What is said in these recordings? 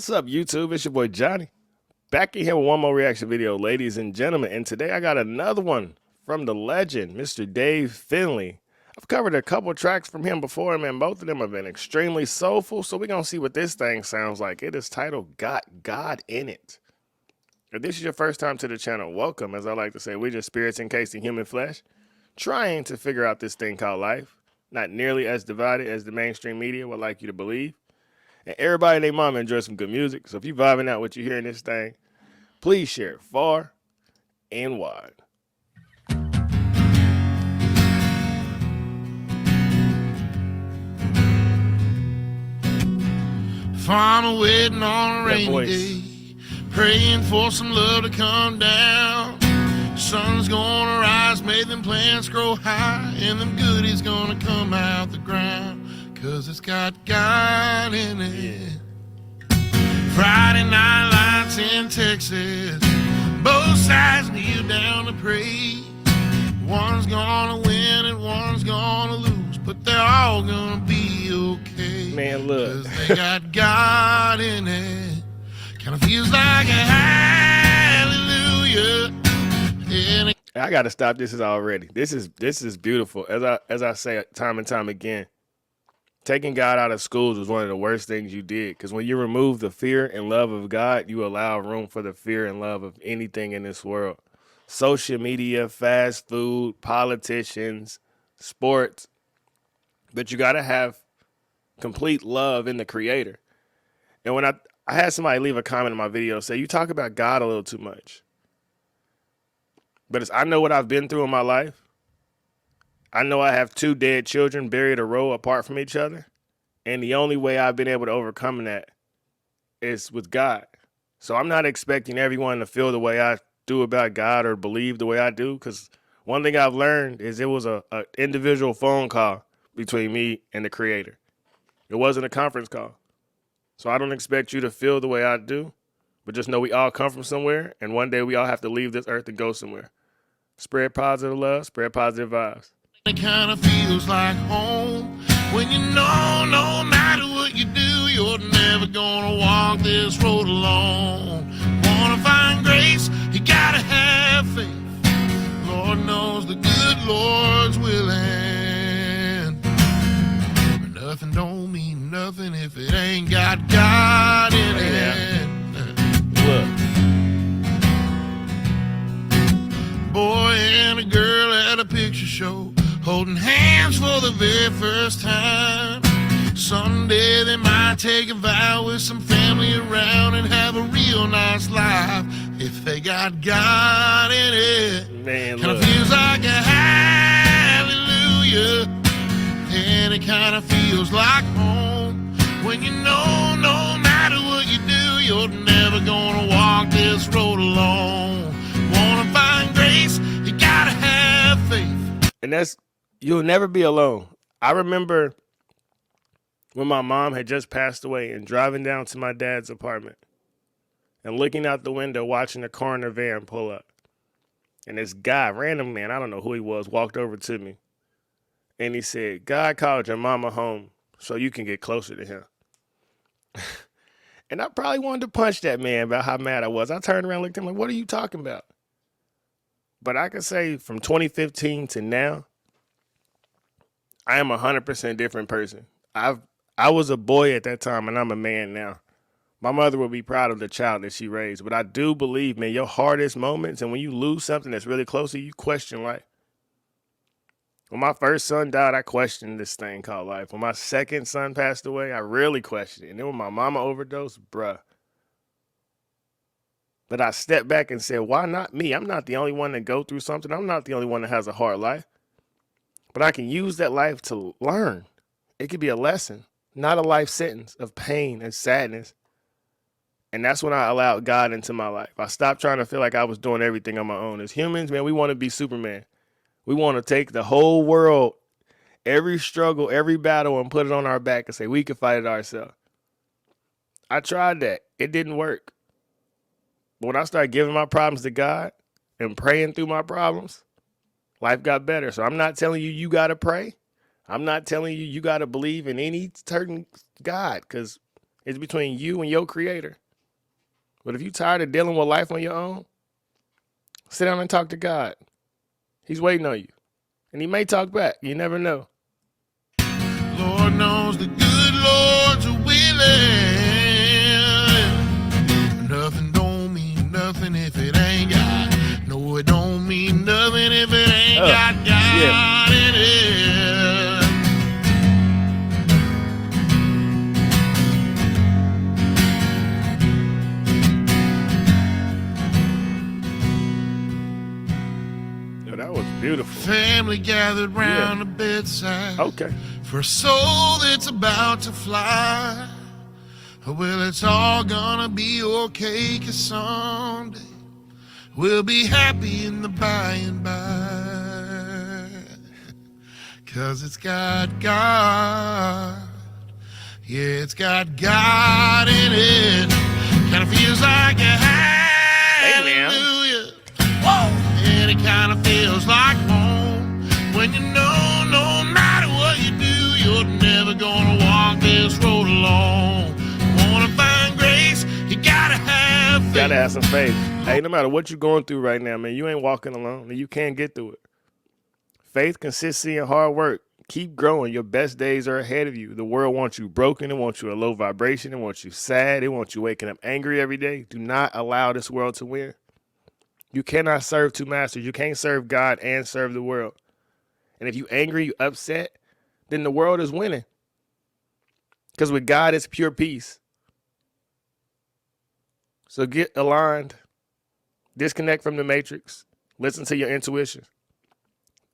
What's up, YouTube? It's your boy Johnny. Back in here with one more reaction video, ladies and gentlemen. And today I got another one from the legend, Mr. Dave Fenley. I've covered a couple tracks from him before, man. Both of them have been extremely soulful. So we're going to see what this thing sounds like. It is titled Got God in It. If this is your first time to the channel, welcome. As I like to say, we're just spirits encased in human flesh, trying to figure out this thing called life. Not nearly as divided as the mainstream media would like you to believe. And everybody and their mama enjoy some good music. So if you're vibing out what you hear in this thing, please share it far and wide. Farmer waiting on a rainy day, praying for some love to come down. Sun's gonna rise, made them plants grow high, and them goodies gonna come out the ground. 'Cause it's got God in it. Friday night lights in Texas, both sides kneel down to pray. One's gonna win and one's gonna lose, but they're all gonna be okay. Man, look. 'Cause they got God in it. Kinda feels like a hallelujah. I gotta stop this already. This is beautiful. As I say time and time again. Taking God out of schools was one of the worst things you did, because when you remove the fear and love of God, you allow room for the fear and love of anything in this world. Social media, fast food, politicians, sports. But you got to have complete love in the Creator. And when I had somebody leave a comment in my video say, you talk about God a little too much. But I know what I've been through in my life. I know I have 2 dead children buried a row apart from each other. And the only way I've been able to overcome that is with God. So I'm not expecting everyone to feel the way I do about God or believe the way I do. Because one thing I've learned is it was a individual phone call between me and the Creator. It wasn't a conference call. So I don't expect you to feel the way I do. But just know we all come from somewhere. And one day we all have to leave this earth and go somewhere. Spread positive love, spread positive vibes. It kind of feels like home when you know no matter what you do, you're never gonna walk this road alone. Wanna find grace, you gotta have faith. Lord knows the good Lord's willing. But nothing don't mean nothing if it ain't got God in it. Look. Boy and a girl at a picture show, holding hands for the very first time. Someday they might take a vow with some family around and have a real nice life if they got God in it. Man, kinda look. feels like a hallelujah, and it kinda feels like home when you know no matter what you do, you're never gonna walk this road alone. Wanna find grace, you gotta have faith. And that's, you'll never be alone. I remember when my mom had just passed away and driving down to my dad's apartment and looking out the window, watching the coroner van pull up. And this guy, random man, I don't know who he was, walked over to me. And he said, God called your mama home so you can get closer to him. And I probably wanted to punch that man about how mad I was. I turned around and looked at him like, what are you talking about? But I can say from 2015 to now, I am 100% different person. I was a boy at that time, and I'm a man now. My mother would be proud of the child that she raised. But I do believe, man, your hardest moments, and when you lose something that's really close to you, you question life. When my first son died, I questioned this thing called life. When my second son passed away, I really questioned it. And then when my mama overdosed, bruh. But I stepped back and said, why not me? I'm not the only one that go through something. I'm not the only one that has a hard life. But I can use that life to learn. It could be a lesson, not a life sentence of pain and sadness. And that's when I allowed God into my life. I stopped trying to feel like I was doing everything on my own. As humans, man, we want to be Superman. We want to take the whole world, every struggle, every battle, and put it on our back and say we can fight it ourselves. I tried that. It didn't work. But when I started giving my problems to God and praying through my problems, life got better. So I'm not telling you you got to pray. I'm not telling you you got to believe in any certain God, because It's between you and your creator. But if you're tired of dealing with life on your own, sit down and talk to God. He's waiting on you. And he may talk back. You never know. Lord knows the good Lord's willing. Nothing don't mean nothing if it ain't God. No, it don't mean nothing if it ain't got God in it. That was beautiful. Family gathered round the bedside. Okay. For a soul that's about to fly. Well, it's all gonna be okay, 'cause someday we'll be happy in the by and by. 'Cause it's got God. Yeah, it's got God in it. Kinda feels like a hallelujah. Whoa! And it kinda feels like home when you know no matter what you do, you're never gonna walk this road alone. You wanna find grace, you gotta have faith. Gotta have some faith. Hey, no matter what you're going through right now, man, you ain't walking alone and you can't get through it. Faith, consistency, and hard work. Keep growing. Your best days are ahead of you. The world wants you broken. It wants you a low vibration. It wants you sad. It wants you waking up angry every day. Do not allow this world to win. You cannot serve two masters. You can't serve God and serve the world. And if you angry, you upset, then the world is winning. Because with God, it's pure peace. So get aligned. Disconnect from the matrix. Listen to your intuition.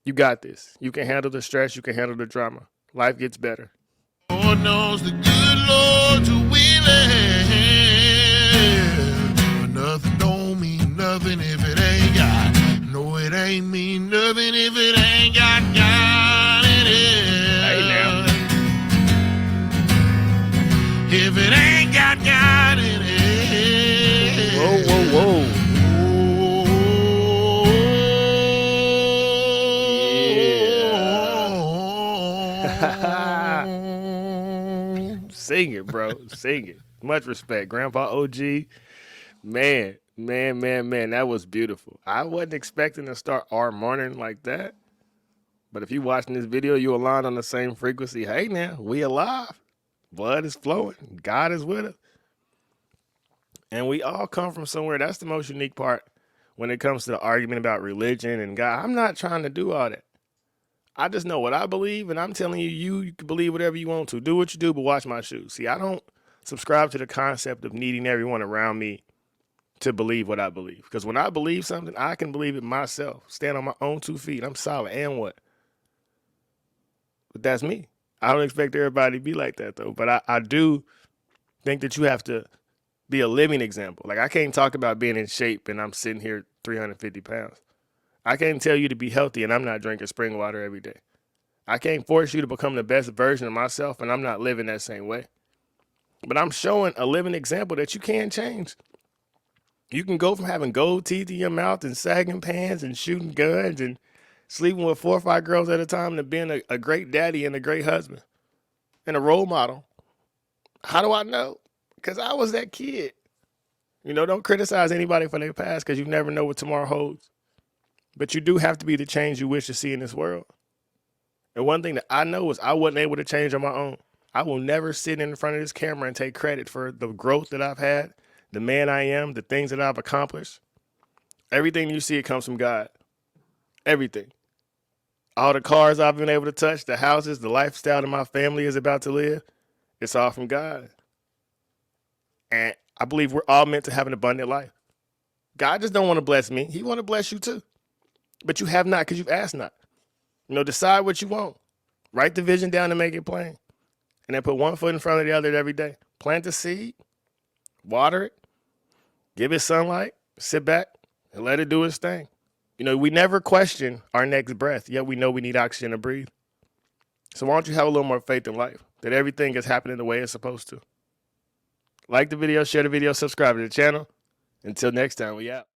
You got this. You can handle the stress. You can handle the drama. Life gets better. Lord knows the good Lord's willing. But nothing don't mean nothing if it ain't God. No, it ain't mean nothing if it ain't got God in it. Hey, now. If it ain't got God in it. Whoa, whoa, whoa. Sing it, bro. Sing it. Much respect. Grandpa OG. Man. That was beautiful. I wasn't expecting to start our morning like that. But if you're watching this video, you align on the same frequency. Hey, now, we alive. Blood is flowing. God is with us. And we all come from somewhere. That's the most unique part when it comes to the argument about religion and God. I'm not trying to do all that. I just know what I believe, and I'm telling you, you can believe whatever you want to. Do what you do, but watch my shoes. See, I don't subscribe to the concept of needing everyone around me to believe what I believe. Because when I believe something, I can believe it myself. Stand on my own 2 feet. I'm solid. And what? But that's me. I don't expect everybody to be like that, though. But I do think that you have to be a living example. Like, I can't talk about being in shape, and I'm sitting here 350 pounds. I can't tell you to be healthy and I'm not drinking spring water every day. I can't force you to become the best version of myself and I'm not living that same way. But I'm showing a living example that you can change. You can go from having gold teeth in your mouth and sagging pants and shooting guns and sleeping with 4 or 5 girls at a time to being a great daddy and a great husband and a role model. How do I know? Because I was that kid. You know, don't criticize anybody for their past because you never know what tomorrow holds. But you do have to be the change you wish to see in this world. And one thing that I know is I wasn't able to change on my own. I will never sit in front of this camera and take credit for the growth that I've had, the man I am, the things that I've accomplished. Everything you see, it comes from God. Everything. All the cars I've been able to touch, the houses, the lifestyle that my family is about to live, it's all from God. And I believe we're all meant to have an abundant life. God just don't want to bless me. He want to bless you too. But you have not because you've asked not. You know, decide what you want. Write the vision down and make it plain. And then put one foot in front of the other every day. Plant the seed, water it, give it sunlight, sit back, and let it do its thing. You know, we never question our next breath, yet we know we need oxygen to breathe. So why don't you have a little more faith in life, that everything is happening the way it's supposed to. Like the video, share the video, subscribe to the channel. Until next time, we out.